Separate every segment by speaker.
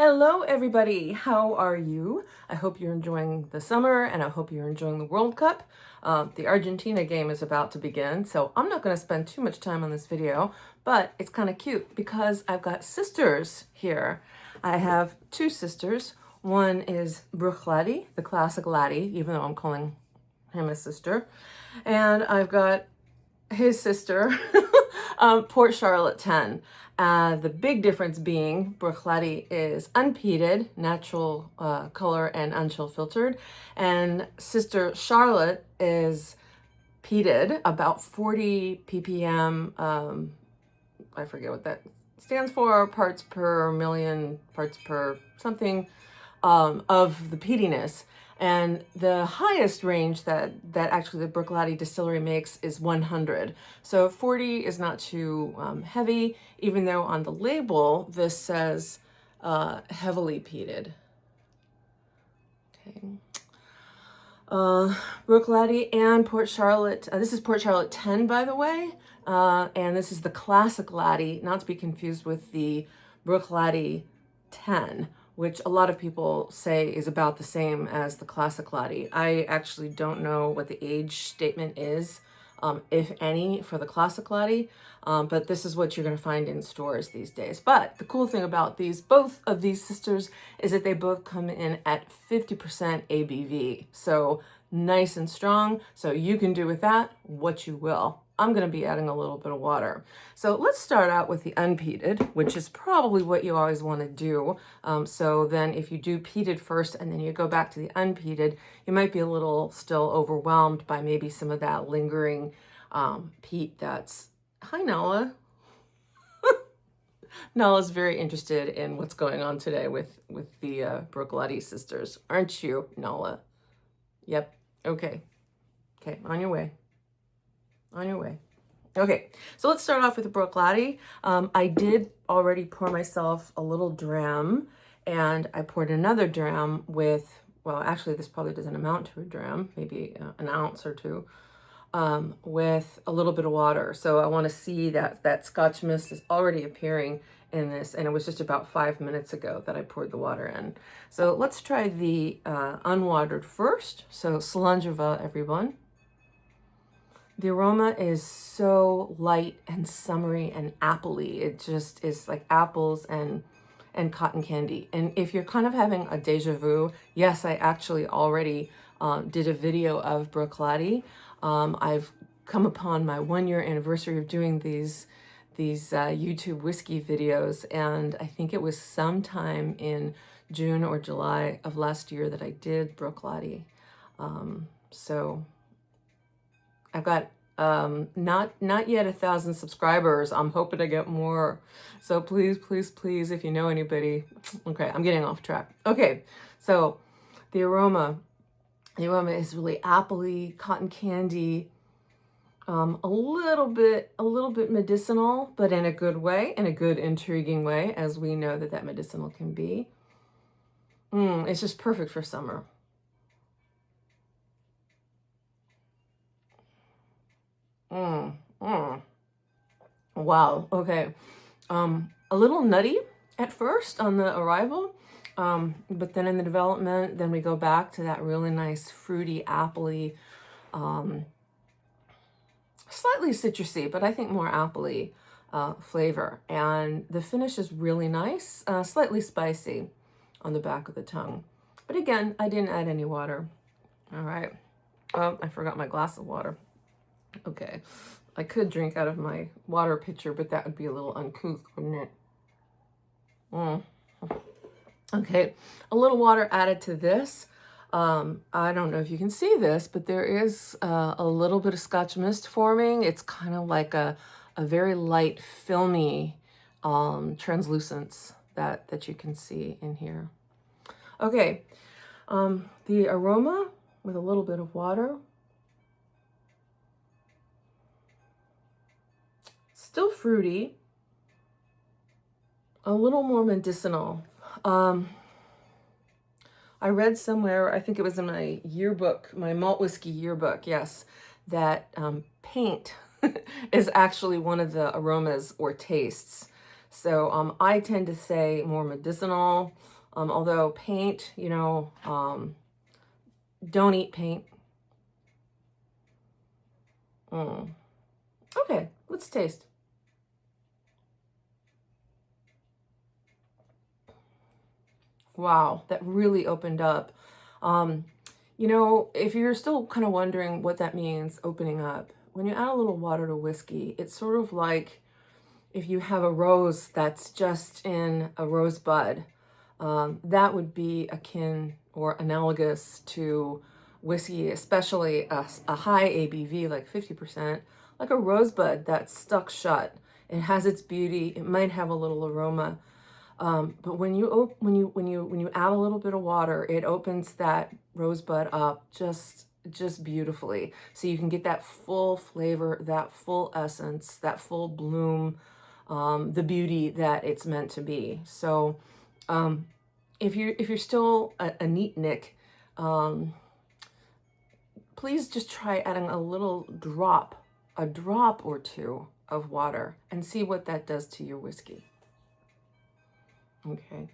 Speaker 1: Hello everybody, how are you? I hope you're enjoying the summer and I hope you're enjoying the World Cup. The Argentina game is about to begin, so I'm not going to spend too much time on this video, but it's kind of cute because I've got sisters here. I have two sisters. One is BRUICHLADDICH, the classic Laddie, even though I'm calling him a sister. And I've got his sister, Port Charlotte 10. The big difference being BRUICHLADDICH is unpeated, natural color and unchill filtered, and sister Charlotte is peated, about 40 ppm. I forget what that stands for, parts per million, parts per something, of the peatiness. And the highest range that actually the BRUICHLADDICH distillery makes is 100. So 40 is not too heavy, even though on the label this says heavily peated. Okay. BRUICHLADDICH and Port Charlotte. This is Port Charlotte 10, by the way. And this is the classic Laddie, not to be confused with the BRUICHLADDICH 10, which a lot of people say is about the same as the classic Laddie. I actually don't know what the age statement is, if any, for the classic Laddie, but this is what you're going to find in stores these days. But the cool thing about both of these sisters is that they both come in at 50% ABV, so nice and strong, so you can do with that what you will. I'm going to be adding a little bit of water. So let's start out with the unpeated, which is probably what you always want to do. So then if you do peated first and then you go back to the unpeated, you might be a little still overwhelmed by maybe some of that lingering peat that's... Hi, Nala. Nala's very interested in what's going on today with the BRUICHLADDICH sisters. Aren't you, Nala? Yep. Okay. Okay, on your way. On your way. Okay, so let's start off with the BRUICHLADDICH. I did already pour myself a little dram, and I poured another dram with, well, actually this probably doesn't amount to a dram, maybe an ounce or two, with a little bit of water. So I want to see that Scotch mist is already appearing in this, and it was just about 5 minutes ago that I poured the water in. So let's try the unwatered first. So Slunjava, everyone. The aroma is so light and summery and appley. It just is like apples and cotton candy. And if you're kind of having a deja vu, yes, I actually already did a video of BRUICHLADDICH. I've come upon my 1-year anniversary of doing these YouTube whiskey videos, and I think it was sometime in June or July of last year that I did BRUICHLADDICH. So I've got not yet 1,000 subscribers. I'm hoping to get more. So please, please, please, if you know anybody. Okay, I'm getting off track. Okay, so the aroma is really appley, cotton candy, a little bit medicinal, but in a good way, in a good, intriguing way, as we know that medicinal can be. It's just perfect for summer. Wow. Okay. A little nutty at first on the arrival, but then in the development, then we go back to that really nice fruity, appley, slightly citrusy, but I think more appley flavor. And the finish is really nice, slightly spicy on the back of the tongue. But again, I didn't add any water. All right. Oh, I forgot my glass of water. Okay, I could drink out of my water pitcher, but that would be a little uncouth, wouldn't it? Okay, a little water added to this. I don't know if you can see this, but there is a little bit of Scotch mist forming. It's kind of like a very light, filmy translucence that you can see in here. Okay, the aroma with a little bit of water. Still fruity, a little more medicinal. I read somewhere, I think it was in my yearbook, my malt whiskey yearbook, yes, that paint is actually one of the aromas or tastes. So I tend to say more medicinal, Although paint, you know, don't eat paint. Okay, let's taste. Wow, that really opened up. You know, if you're still kind of wondering what that means, opening up, when you add a little water to whiskey, it's sort of like if you have a rose that's just in a rose bud, that would be akin or analogous to whiskey, especially a high ABV, like 50%, like a rosebud that's stuck shut. It has its beauty. It might have a little aroma, but when you add a little bit of water, it opens that rosebud up just beautifully. So you can get that full flavor, that full essence, that full bloom, the beauty that it's meant to be. So if you're still a neat Nick, please just try adding a little drop, a drop or two of water, and see what that does to your whiskey. Okay.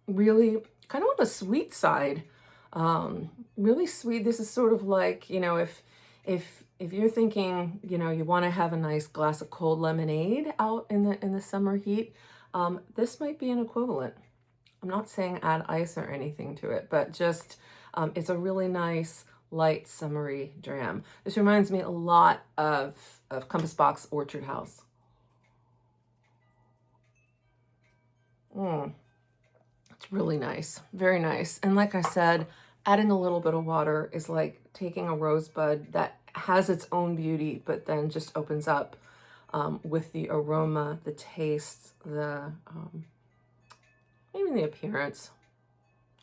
Speaker 1: Really kind of on the sweet side. Really sweet. This is sort of like, you know, if you're thinking, you know, you want to have a nice glass of cold lemonade out in the summer heat, this might be an equivalent. I'm not saying add ice or anything to it, but just it's a really nice light summery dram. This reminds me a lot of Compass Box Orchard House. It's really nice, very nice. And like I said, adding a little bit of water is like taking a rosebud that has its own beauty, but then just opens up with the aroma, the taste, the even the appearance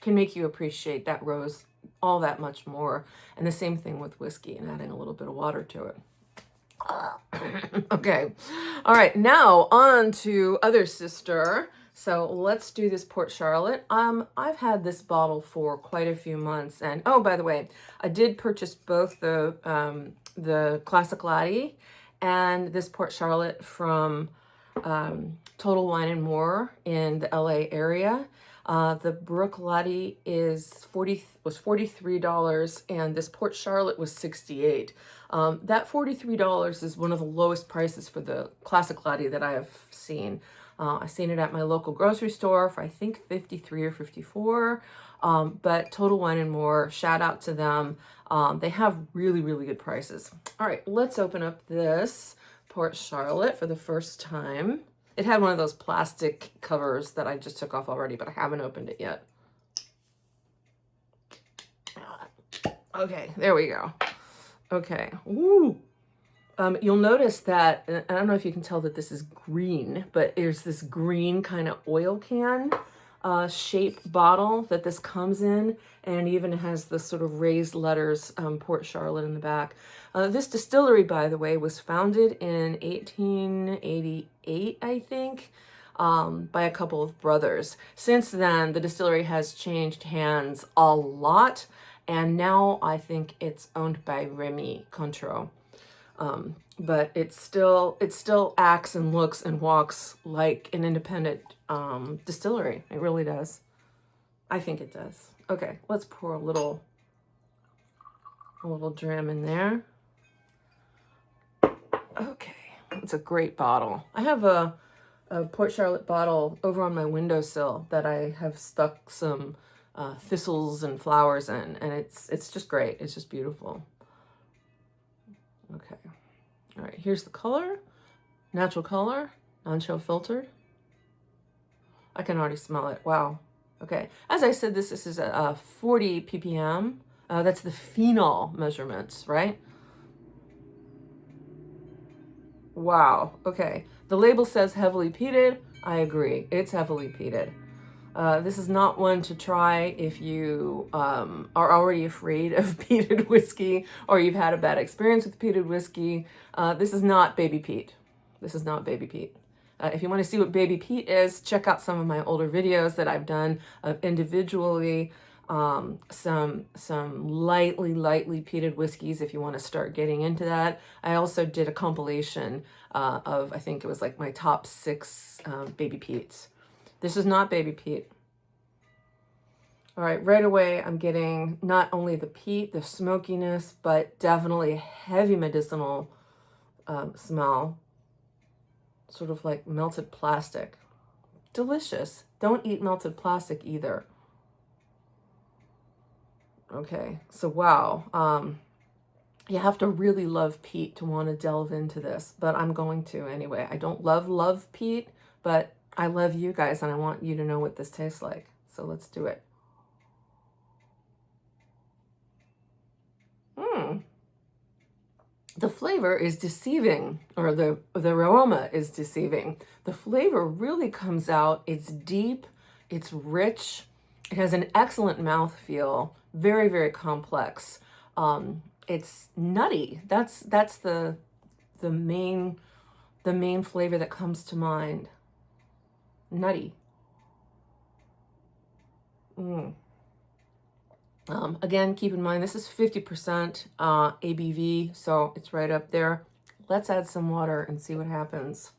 Speaker 1: can make you appreciate that rose all that much more. And the same thing with whiskey and adding a little bit of water to it. Okay. All right. Now on to other sister. So let's do this Port Charlotte. I've had this bottle for quite a few months. And oh, by the way, I did purchase both the Classic Laddie and this Port Charlotte from Total Wine and More in the LA area. The BRUICHLADDICH was $43 and this Port Charlotte was $68. That $43 is one of the lowest prices for the Classic Laddie that I have seen. I've seen it at my local grocery store for I think $53 or $54. But Total Wine and More, shout out to them. They have really, really good prices. All right, let's open up this Port Charlotte for the first time. It had one of those plastic covers that I just took off already, but I haven't opened it yet. Okay, there we go. Okay. Ooh. You'll notice that, I don't know if you can tell that this is green, but there's this green kind of oil can shaped bottle that this comes in, and it even has the sort of raised letters, Port Charlotte in the back. This distillery, by the way, was founded in 1888, I think, by a couple of brothers. Since then, the distillery has changed hands a lot, and now I think it's owned by Remy Cointreau. But it still acts and looks and walks like an independent distillery. It really does. I think it does. Okay, let's pour a little dram in there. Okay, it's a great bottle. I have a Port Charlotte bottle over on my windowsill that I have stuck some thistles and flowers in, and it's just great. It's just beautiful. Okay. All right, here's the color. Natural color, non-chill filtered. I can already smell it. Wow. Okay. As I said, this is a 40 ppm. That's the phenol measurements, right? Wow. Okay. The label says heavily peated. I agree. It's heavily peated. This is not one to try if you are already afraid of peated whiskey or you've had a bad experience with peated whiskey. This is not baby peat. This is not baby peat. If you want to see what baby peat is, check out some of my older videos that I've done of individually some lightly peated whiskeys if you want to start getting into that. I also did a compilation of, I think it was like my top 6 baby peats. This is not baby peat. All right, right away I'm getting not only the peat, the smokiness, but definitely a heavy medicinal smell, sort of like melted plastic. Delicious. Don't eat melted plastic either. Okay, so wow. You have to really love peat to want to delve into this, but I'm going to anyway. I don't love peat, but I love you guys and I want you to know what this tastes like. So let's do it. The flavor is deceiving, or the aroma is deceiving. The flavor really comes out. It's deep, it's rich, it has an excellent mouthfeel, very, very complex. It's nutty. That's the main flavor that comes to mind. Nutty. Again, keep in mind, this is 50% ABV, so it's right up there. Let's add some water and see what happens.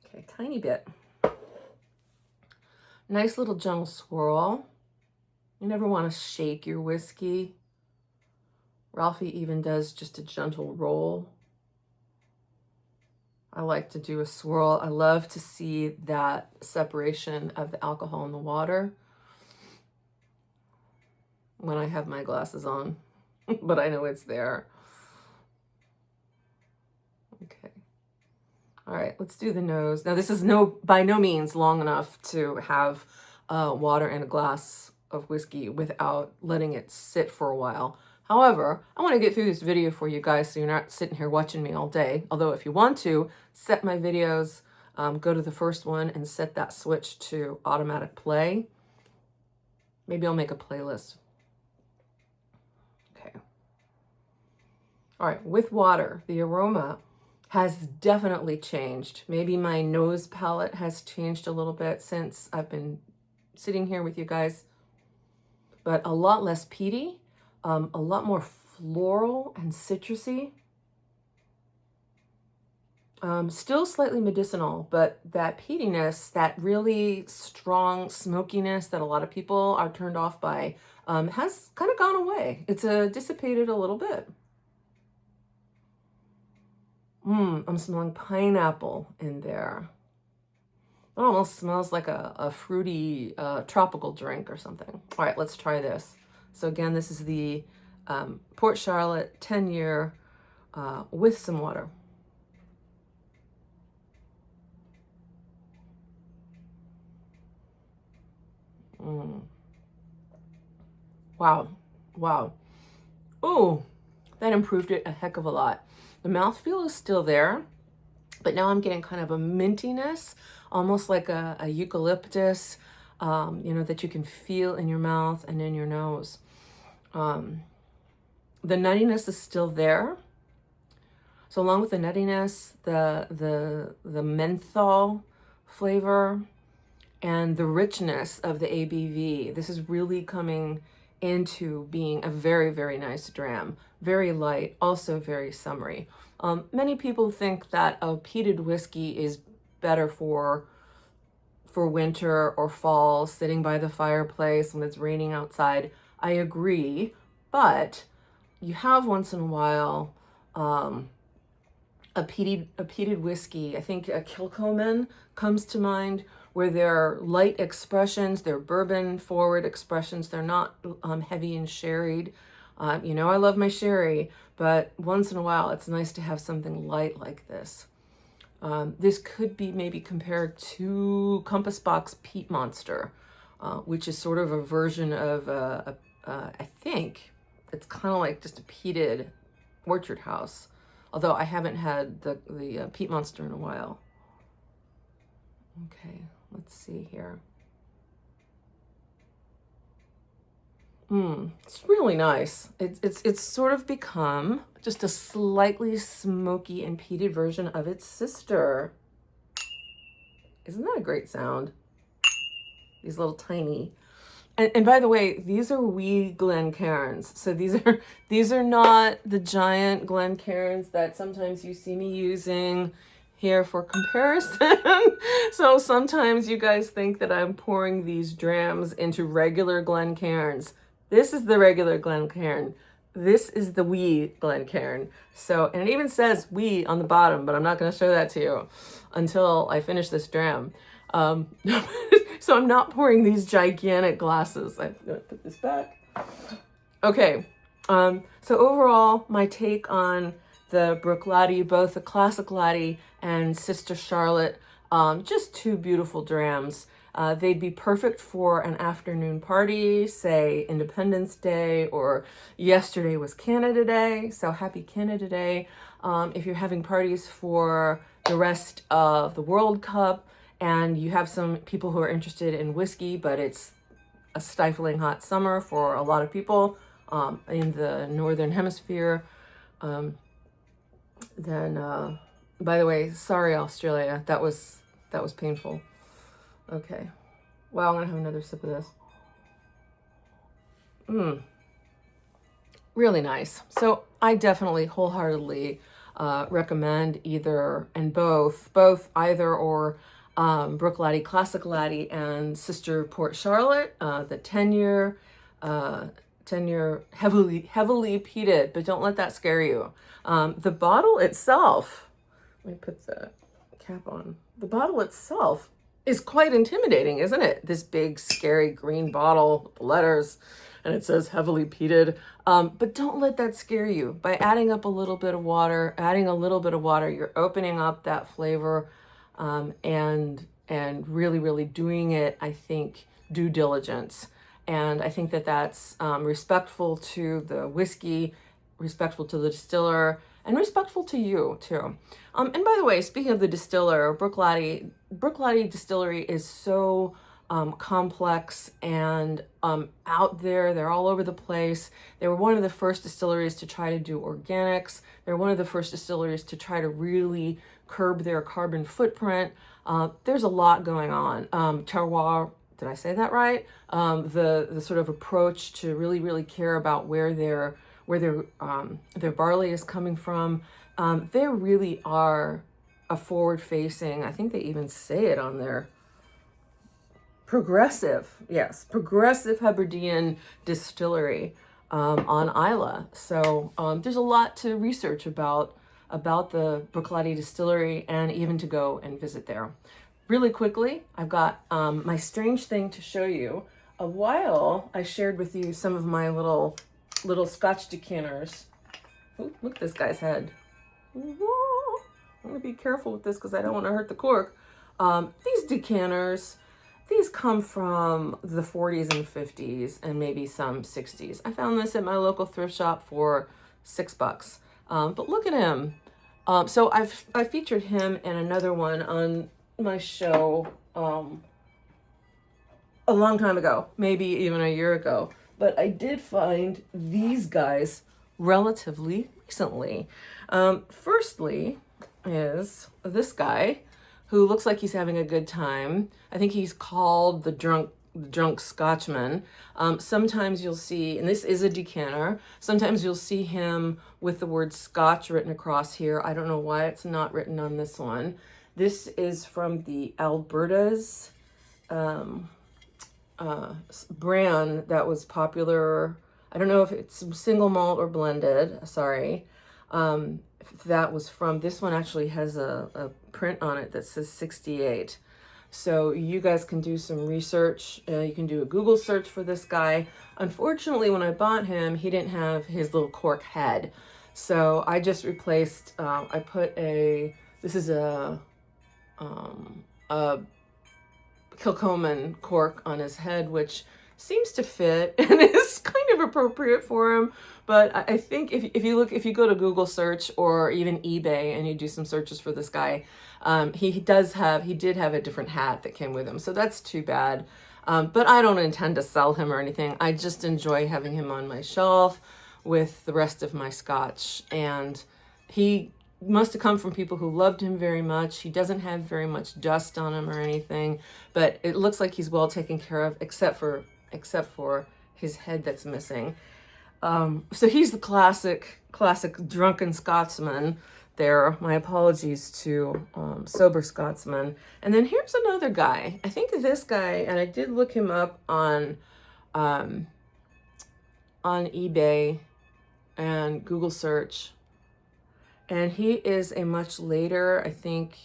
Speaker 1: Okay, tiny bit. Nice little gentle swirl. You never want to shake your whiskey. Ralphie even does just a gentle roll. I like to do a swirl. I love to see that separation of the alcohol in the water when I have my glasses on, but I know it's there. Okay. All right, let's do the nose. Now this is by no means long enough to have water in a glass of whiskey without letting it sit for a while. However, I want to get through this video for you guys so you're not sitting here watching me all day. Although if you want to, set my videos, go to the first one and set that switch to automatic play. Maybe I'll make a playlist. Okay. All right, with water, the aroma has definitely changed. Maybe my nose palette has changed a little bit since I've been sitting here with you guys, but a lot less peaty. A lot more floral and citrusy. Still slightly medicinal, but that peatiness, that really strong smokiness that a lot of people are turned off by, has kind of gone away. It's dissipated a little bit. I'm smelling pineapple in there. It almost smells like a fruity tropical drink or something. All right, let's try this. So again, this is the Port Charlotte 10-year with some water. Wow. Wow. Oh, that improved it a heck of a lot. The mouthfeel is still there, but now I'm getting kind of a mintiness, almost like a eucalyptus, you know, that you can feel in your mouth and in your nose. The nuttiness is still there. So along with the nuttiness, the menthol flavor and the richness of the ABV, this is really coming into being a very, very nice dram. Very light, also very summery. Many people think that a peated whiskey is better for winter or fall, sitting by the fireplace when it's raining outside. I agree, but you have once in a while a peated whiskey. I think a Kilchoman comes to mind, where they're light expressions, they're bourbon forward expressions. They're not heavy and sherried. You know, I love my sherry, but once in a while it's nice to have something light like this. This could be maybe compared to Compass Box Peat Monster, which is sort of a version of, I think it's kind of like just a peated orchard house. Although I haven't had the Peat Monster in a while. Okay, let's see here. It's really nice. It's sort of become just a slightly smoky and peated version of its sister. Isn't that a great sound? these little tiny. And by the way, these are wee Glencairns. So these are not the giant Glencairns that sometimes you see me using here for comparison. So sometimes you guys think that I'm pouring these drams into regular Glencairns. This is the regular Glencairn. This is the wee Glencairn. So, and it even says wee on the bottom, but I'm not going to show that to you until I finish this dram. So I'm not pouring these gigantic glasses. I'm going to put this back. Okay. So overall, my take on the Bruichladdich, both the Classic Laddie and Sister Charlotte, just two beautiful drams. They'd be perfect for an afternoon party, say Independence Day, or yesterday was Canada Day, so happy Canada Day. If you're having parties for the rest of the World Cup, and you have some people who are interested in whiskey, but it's a stifling hot summer for a lot of people in the Northern Hemisphere, then, by the way, sorry, Australia, that was painful. Okay, well, I'm gonna have another sip of this. Really nice. So I definitely wholeheartedly recommend either and both either or Bruichladdich, Classic Laddie, and Sister Port Charlotte, the 10-year heavily peated, but don't let that scare you. The bottle itself, let me put the cap on. The bottle itself is quite intimidating, isn't it? This big, scary green bottle with letters, and it says heavily peated. But don't let that scare you. By adding a little bit of water, you're opening up that flavor, and really, really doing it, I think, due diligence. And I think that that's respectful to the whiskey, respectful to the distiller, and respectful to you too. And by the way, speaking of the distiller, Bruichladdich Distillery is so complex and out there. They're all over the place. They were one of the first distilleries to try to do organics. They're one of the first distilleries to try to really curb their carbon footprint. There's a lot going on. Terroir, did I say that right? The sort of approach to really, really care about where their barley is coming from. They really are a forward-facing, I think they even say it on their progressive Hebridean distillery on Islay. So there's a lot to research about the Bruichladdich distillery and even to go and visit there. Really quickly, I've got my strange thing to show you. A while I shared with you some of my little scotch decanters. Ooh, look at this guy's head. I'm gonna be careful with this because I don't want to hurt the cork. These decanters, these come from the 40s and 50s and maybe some 60s. I found this at my local thrift shop for $6. But look at him. So I featured him and another one on my show a long time ago, maybe even a year ago. But I did find these guys relatively recently. Firstly is this guy who looks like he's having a good time. I think he's called the drunk Scotsman. Sometimes you'll see, and this is a decanter, sometimes you'll see him with the word Scotch written across here. I don't know why it's not written on this one. This is from the Alberta's brand that was popular. I don't know if it's single malt or blended, sorry. That was from, this one actually has a print on it that says 68. So you guys can do some research. You can do a Google search for this guy. Unfortunately, when I bought him, he didn't have his little cork head. So I just replaced, I put this is a Kilchoman cork on his head, which seems to fit and is kind of appropriate for him. But I think if you go to Google search or even eBay and you do some searches for this guy, he did have a different hat that came with him. So that's too bad. But I don't intend to sell him or anything. I just enjoy having him on my shelf with the rest of my scotch. And he must have come from people who loved him very much. He doesn't have very much dust on him or anything, but it looks like he's well taken care of, except for his head that's missing. So he's the classic drunken Scotsman there. My apologies to sober Scotsman. And then here's another guy. I think this guy, and I did look him up on eBay and Google search, and he is a much later, I think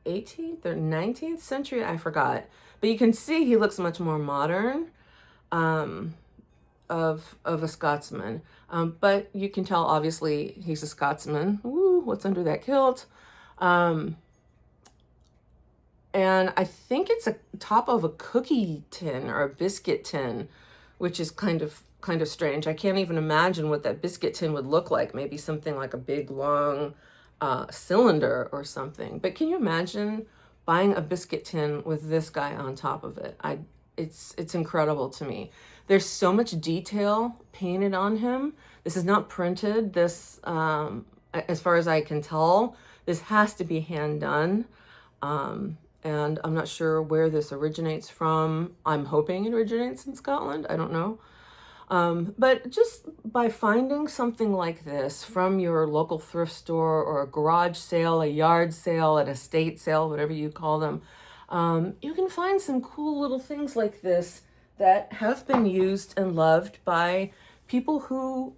Speaker 1: 18th or 19th century, I forgot, but you can see he looks much more modern of a Scotsman, but you can tell obviously he's a Scotsman. Ooh, what's under that kilt? And I think it's a top of a cookie tin or a biscuit tin, which is kind of strange. I can't even imagine what that biscuit tin would look like. Maybe something like a big long cylinder or something. But can you imagine buying a biscuit tin with this guy on top of it? It's incredible to me. There's so much detail painted on him. This is not printed. This, as far as I can tell, this has to be hand done. And I'm not sure where this originates from. I'm hoping it originates in Scotland. I don't know. But just by finding something like this from your local thrift store or a garage sale, a yard sale, an estate sale, whatever you call them, you can find some cool little things like this that have been used and loved by people who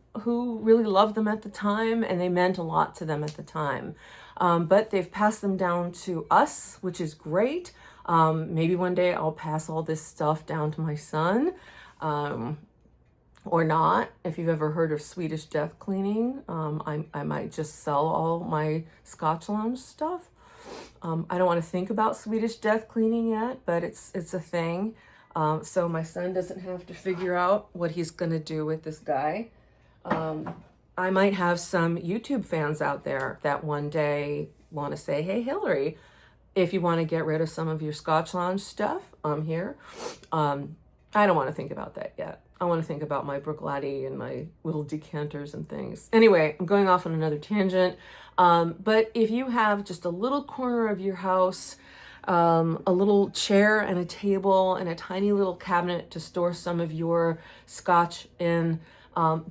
Speaker 1: really loved them at the time, and they meant a lot to them at the time. But they've passed them down to us, which is great. Maybe one day I'll pass all this stuff down to my son, or not. If you've ever heard of Swedish death cleaning, I might just sell all my Scotch Lounge stuff. I don't want to think about Swedish death cleaning yet, but it's a thing. So my son doesn't have to figure out what he's going to do with this guy. I might have some YouTube fans out there that one day want to say, hey, Hillary, if you want to get rid of some of your Scotch Lounge stuff, I'm here. I don't want to think about that yet. I want to think about my BRUICHLADDICH and my little decanters and things. Anyway, I'm going off on another tangent. But if you have just a little corner of your house, a little chair and a table and a tiny little cabinet to store some of your Scotch in,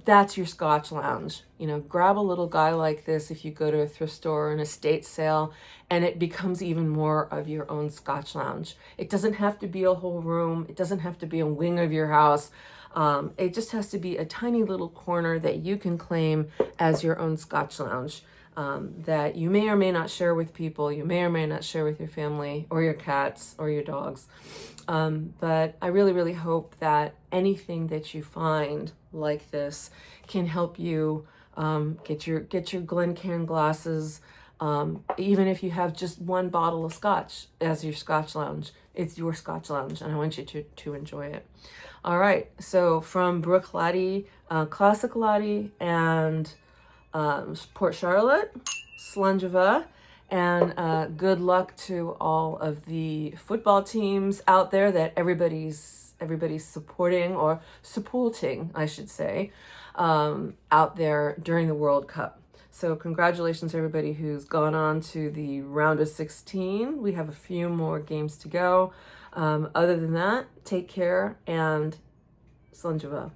Speaker 1: that's your Scotch Lounge. You know, grab a little guy like this if you go to a thrift store or an estate sale, and it becomes even more of your own Scotch Lounge. It doesn't have to be a whole room. It doesn't have to be a wing of your house. It just has to be a tiny little corner that you can claim as your own Scotch Lounge, that you may or may not share with people. You may or may not share with your family or your cats or your dogs. But I really, really hope that anything that you find like this can help you get your Glencairn glasses. Even if you have just one bottle of scotch as your Scotch Lounge, it's your Scotch Lounge, and I want you to enjoy it. All right, so from BRUICHLADDICH, Classic Laddie and Port Charlotte, Slunjava, and good luck to all of the football teams out there that everybody's supporting, or supporting, I should say, out there during the World Cup. So congratulations to everybody who's gone on to the round of 16. We have a few more games to go. Other than that, take care and Slunjava.